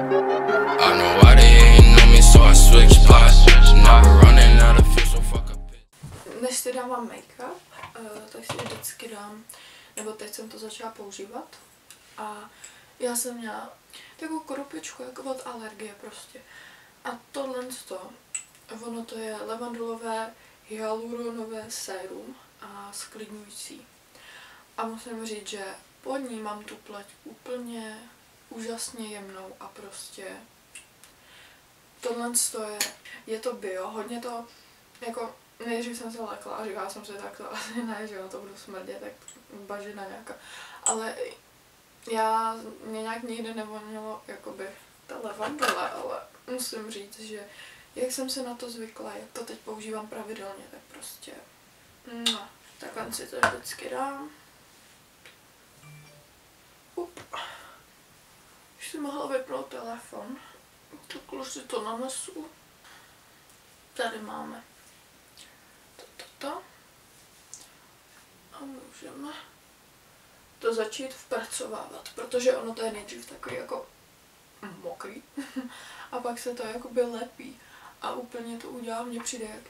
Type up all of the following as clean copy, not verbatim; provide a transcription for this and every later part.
I know why they hating on me, so I switch spots. Never running out of fish, so fuck up. Než si dávám make-up, tak si vždycky dám, nebo teď jsem to začala používat. A já jsem měla takovou korupičku jako od alergie prostě. A tohle ono to je levandulové hyaluronové sérum a sklidňující. A musím říct, že pod ní mám tu pleť úplně úžasně jemnou a prostě tohle je to bio, hodně to jako nejdřív jsem se lekla a říkala jsem si tak to asi ne, že jo, to budu smrdět, tak bažina nějaká, ale mě nějak nikdy nevonilo jakoby ta levandule, ale musím říct, že jak jsem se na to zvykla, jak to teď používám pravidelně, tak prostě takhle si to vždycky dám. Už si mohla vypnout telefon, takhle si to nanesu. Tady máme toto. A můžeme to začít vpracovávat, protože ono to je nejdřív takový jako mokrý a pak se to jakoby lepí a úplně to udělá, mně přijde jak,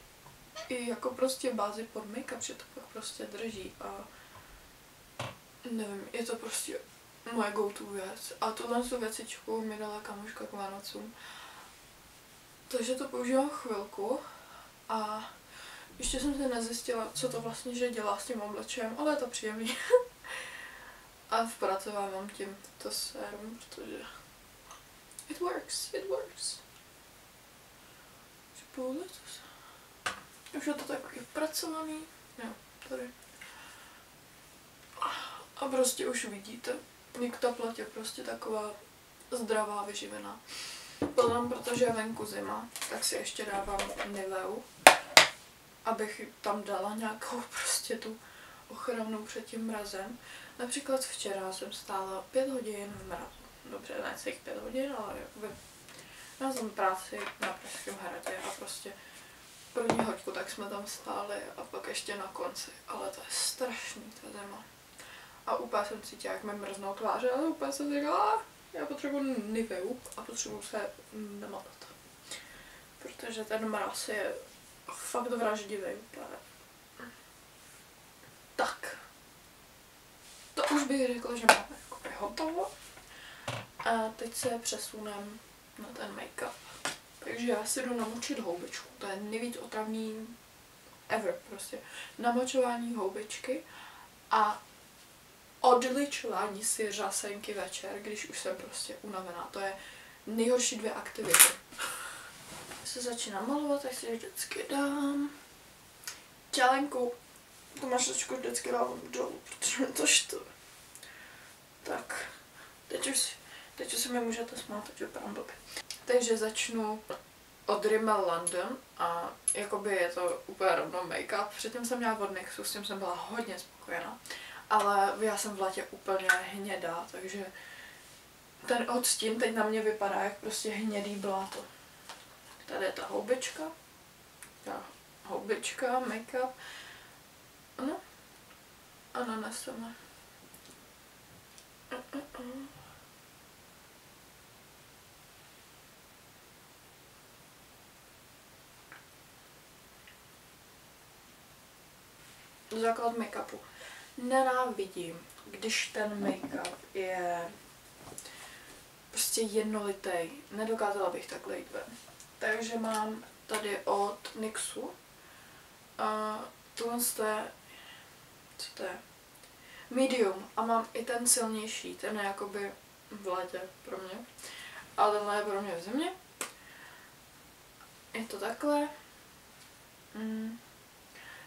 i jako prostě bázi pod make-up, že to pak prostě drží a nevím, je to prostě moje go-to věc a tuhle věcičku mi dala kamoška k Vánocům, takže to používám chvilku a ještě jsem si nezjistila, co to vlastně že dělá s tím obličejem, ale je to příjemný. A vpracovávám tím to sérum, protože it works. Už je to takový vpracovaný, jo, tady. A prostě už vidíte, jak ta pleť je prostě taková zdravá, vyživená. Potom, protože je venku zima, tak si ještě dávám Niveu, abych tam dala nějakou prostě tu ochranu před tím mrazem. Například včera jsem stála 5 hodin v mrazu. Dobře, ne celých 5 hodin, ale měla jsem práci na Pražském hradě a prostě první hoďku tak jsme tam stáli a pak ještě na konci. Ale to je strašný, ta zima. A úplně jsem cítila, jak mi mrznou tváře, ale úplně jsem říkala, já potřebuji Niveu a potřebuji se namatat. Protože ten mraz je fakt vraždivý úplně. Tak. To už bych řekla, že máme hotovo. A teď se přesunem na ten make-up. Takže já si jdu namočit houbičku. To je nejvíc otravný ever prostě. Namočování houbičky a odličování si řasenky večer, když už jsem prostě unavená. To je nejhorší 2 aktivity. Se začínám malovat, tak si vždycky dám čelenku. Tu mašličku vždycky dávám dolů, protože to štve. Tak, teď už se mi můžete smát, teď vypadám blbě. Takže začnu od Rimmel London a jakoby je to úplně rovno make-up. Předtím jsem měla od NYXu, s tím jsem byla hodně spokojená. Ale já jsem v létě úplně hnědá, takže ten odstín teď na mě vypadá jak prostě hnědý bláto. Tady je ta houbička. Make-up. Ano. A naneseme. Základ make-upu. Nenávidím, když ten make-up je prostě jednolitý. Nedokázala bych takhle jít ven. Takže mám tady od NYXu tohle je, co to je? Medium. A mám i ten silnější, ten je jakoby v létě pro mě. Ale tenhle je pro mě v zimě. Je to takhle.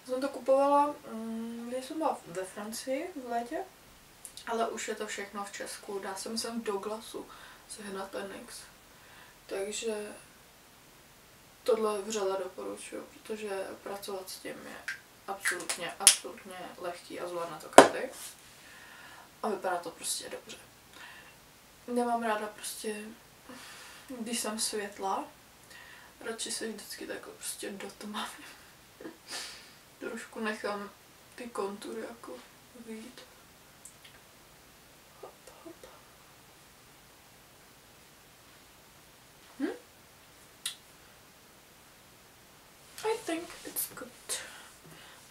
Jsem to kupovala, když jsem byla ve Francii v létě, ale už je to všechno v Česku. Dá jsem sem do Glasu sehnat ten NYX. Takže tohle vřele doporučuji, protože pracovat s tím je absolutně lehký a zvládne to každý. A vypadá to prostě dobře. Nemám ráda prostě, když jsem světla, radši se vždycky takhle prostě dotmavím. Trošku nechám ty kontury jako vyjít. Hop, hop. think it's good.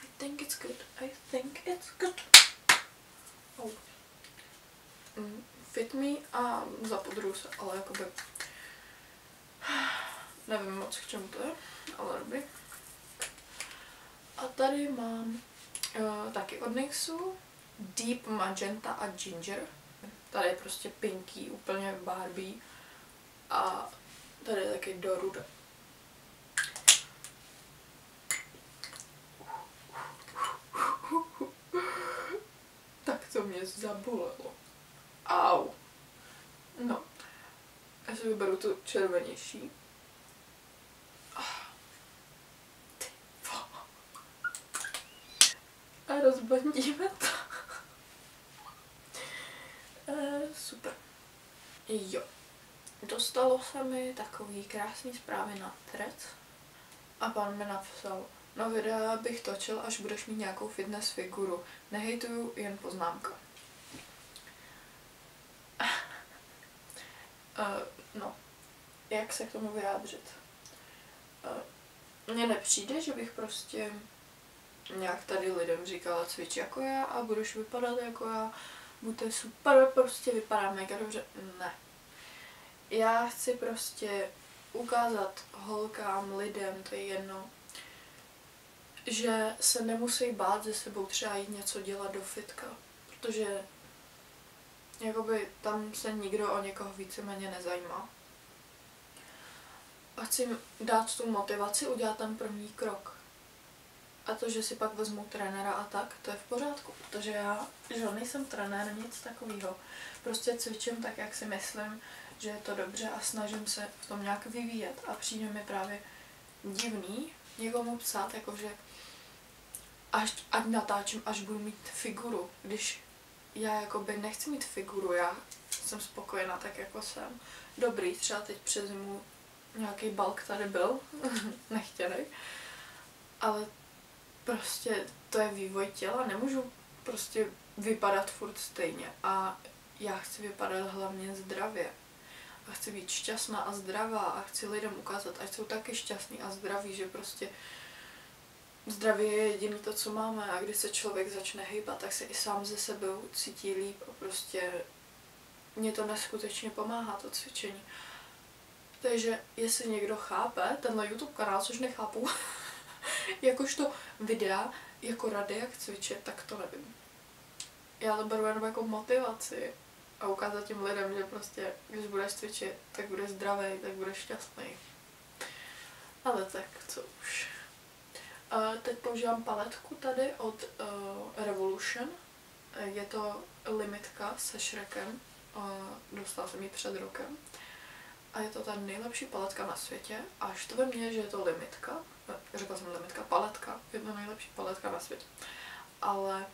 I think it's good. I think it's good. Oh. Fit me a zapudruju se, ale jakoby nevím moc k čemu to je, ale dobrý. A tady mám taky od NYXu Deep Magenta a Ginger. Tady je prostě pinky, úplně Barbie. A tady je taky do ruda. Tak to mě zabolelo. Au. No. Já si vyberu tu červenější. A rozbandíme to. Super. Jo. Dostalo se mi takový krásný zprávy na thread. A pan mi napsal: no videa bych točil, až budeš mít nějakou fitness figuru. Nehejtuju, jen poznámka. No, jak se k tomu vyjádřit? Mně nepřijde, že bych prostě nějak tady lidem říkala cvič jako já a budeš vypadat jako já, bude super, prostě vypadá mega dobře. Ne. Já chci prostě ukázat holkám, lidem, to je jedno, že se nemusí bát ze sebou třeba jít něco dělat do fitka, protože jakoby tam se nikdo o někoho víceméně nezajímá. A chci jim dát tu motivaci udělat ten první krok. A to, že si pak vezmu trenéra a tak, to je v pořádku, protože já, že nejsem trenér, nic takového. Prostě cvičím tak, jak si myslím, že je to dobře a snažím se v tom nějak vyvíjet. A přijde mi právě divný někomu psát, jakože ať natáčím, až budu mít figuru, když já jakoby nechci mít figuru, já jsem spokojená tak, jako jsem. Dobrý, třeba teď přes zimu nějaký balk tady byl, nechtěný, ale prostě to je vývoj těla, nemůžu prostě vypadat furt stejně a já chci vypadat hlavně zdravě. A chci být šťastná a zdravá a chci lidem ukázat, ať jsou taky šťastní a zdraví, že prostě zdraví je jediné to, co máme a když se člověk začne hýbat, tak se i sám ze sebou cítí líp a prostě mě to neskutečně pomáhá, to cvičení. Takže jestli někdo chápe tenhle YouTube kanál, což nechápu, jakožto videa, jako rady, jak cvičit, tak to nevím. Já to beru jenom jako motivaci a ukázat tím lidem, že prostě, když budeš cvičit, tak budeš zdravý, tak budeš šťastný. Ale tak, co už. Teď používám paletku tady od Revolution. Je to limitka se Shrekem. Dostala jsem ji před rokem. A je to ta nejlepší paletka na světě. A štve mě, že je to limitka. Řekla jsem limitka, paletka. Je to nejlepší paletka na světě. Ale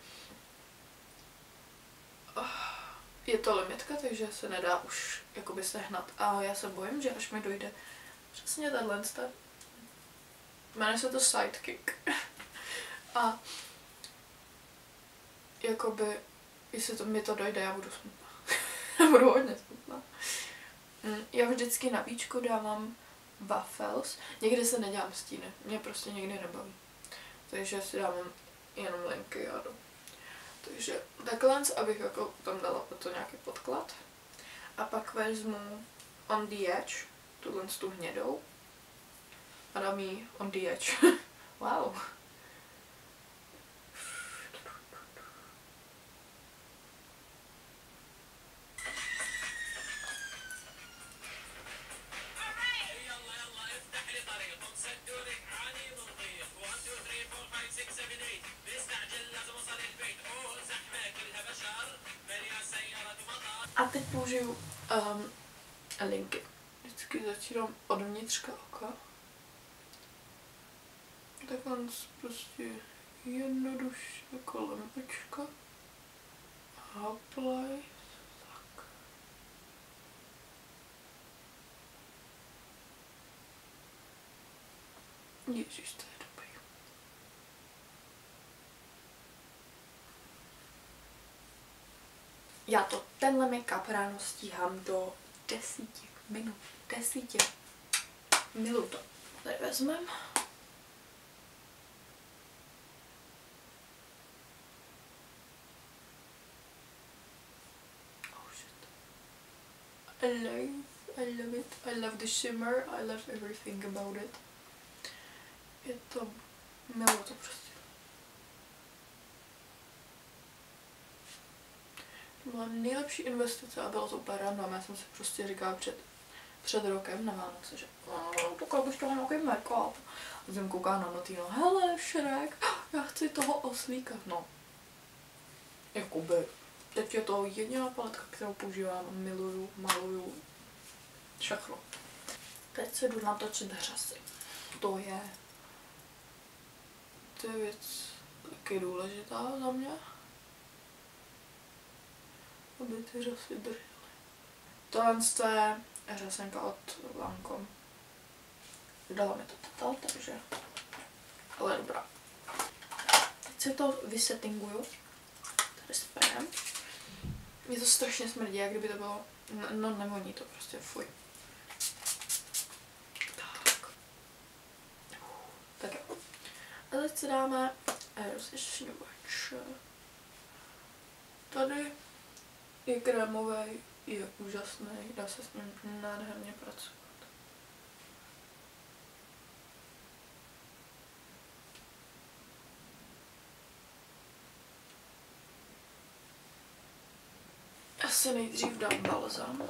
je to limitka, takže se nedá už jakoby sehnat. A já se bojím, že až mi dojde přesně tenhle stav. Jmenuje se to Sidekick. A jakoby, jestli mi to dojde, já budu smutná. Já budu hodně smutná. Já vždycky na víčku dávám waffles. Někdy se nedělám stíny. Mě prostě někdy nebaví. Takže si dávám jenom linky a jdu. Takže takhle, abych jako tam dala to nějaký podklad. A pak vezmu On the Edge, tu hnědou. A dám jí On the Edge. Wow. A teď použiju linky. Vždycky začínám od vnitřka oka. Takhle prostě jednoduše jako lampička. Apply. Tak. Ježiš, to je dobrý. Já to tenhle make-up ráno stíhám do 10 minut. 10 minut. Tady vezmeme. I love it. I love the shimmer, I love everything about it. Je to, miluji to prostě. To byla nejlepší investice a bylo to úplně random. Já jsem si prostě říkala před rokem na Vánoce, že pokud bych chtěla nějaký make-up. A jsem koukala na Notino, hele, Shrek, já chci toho oslíka. No, jakoby, teď je to jediná paletka, kterou používám, miluju, maluju, všechno. Teď se jdu natočit řasy. To je věc taky důležitá za mě, aby ty řasy držely. Tohle je řasenka od Lancome. Dala mi to tato, takže ale dobrá. Teď si to vysettinguju tady sprayem. Mě to strašně smrdí, jak kdyby to bylo, no nevoní to prostě, fuj. Tak jo. A teď si dáme rozlišňovač. Tady je krémový, je úžasný, dá se s ním nádherně pracovat. Asi nejdřív dám balzam.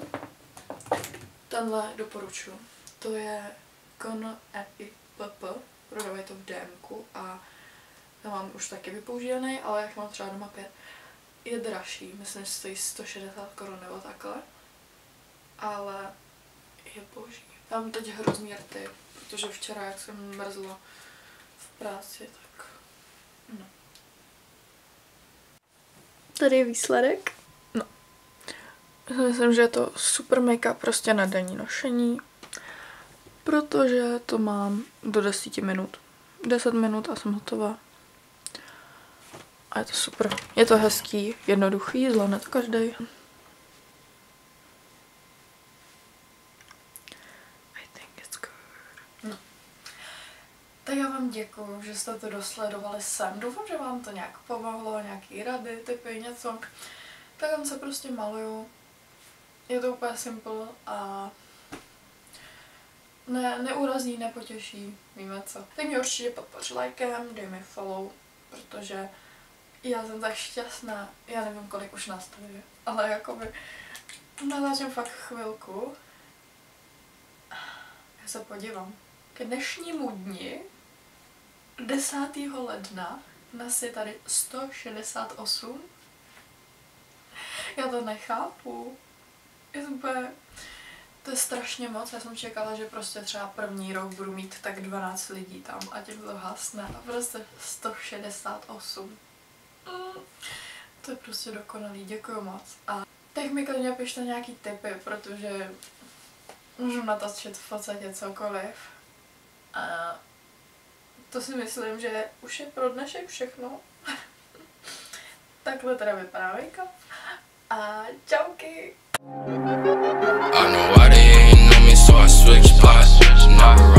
Tenhle doporučuji. To je Con EIPP. Prodávají to v DMku a já mám už taky vypoužívaný, ale jak mám třeba doma 5, je dražší. Myslím, že stojí 160 Kč nebo takhle. Ale je boží. Já mám teď hrozný rty, protože včera, jak jsem mrzla v práci, tak no. Tady je výsledek. No. Myslím, že je to super make-up prostě na denní nošení, protože to mám do 10 minut. 10 minut a jsem hotová. A je to super. Je to hezký, jednoduchý, zvládne to každý. I think it's good. No. Tak já vám děkuju, že jste to dosledovali sem. Doufám, že vám to nějak pomohlo, nějaký rady, typy, něco. Tak vám se prostě maluju. Je to úplně simple a neurazí, nepotěší, víme co. Tak mě určitě podpoř lajkem, dej mi follow, protože já jsem tak šťastná, já nevím, kolik už nás tady je, ale jakoby natáčím fakt chvilku. Já se podívám. K dnešnímu dni, 10. ledna, nás je tady 168. Já to nechápu. Já jsem úplně... To je strašně moc, já jsem čekala, že prostě třeba první rok budu mít tak 12 lidí tam a tím to hasne a prostě 168. To je prostě dokonalý, děkuju moc. A tak mi klidně pište nějaký tipy, protože můžu natočit v podstatě cokoliv. A to si myslím, že už je pro dnešek všechno. Takhle teda vypadá make-up. A čauky! I know why they hating on me, so I switch spots. Never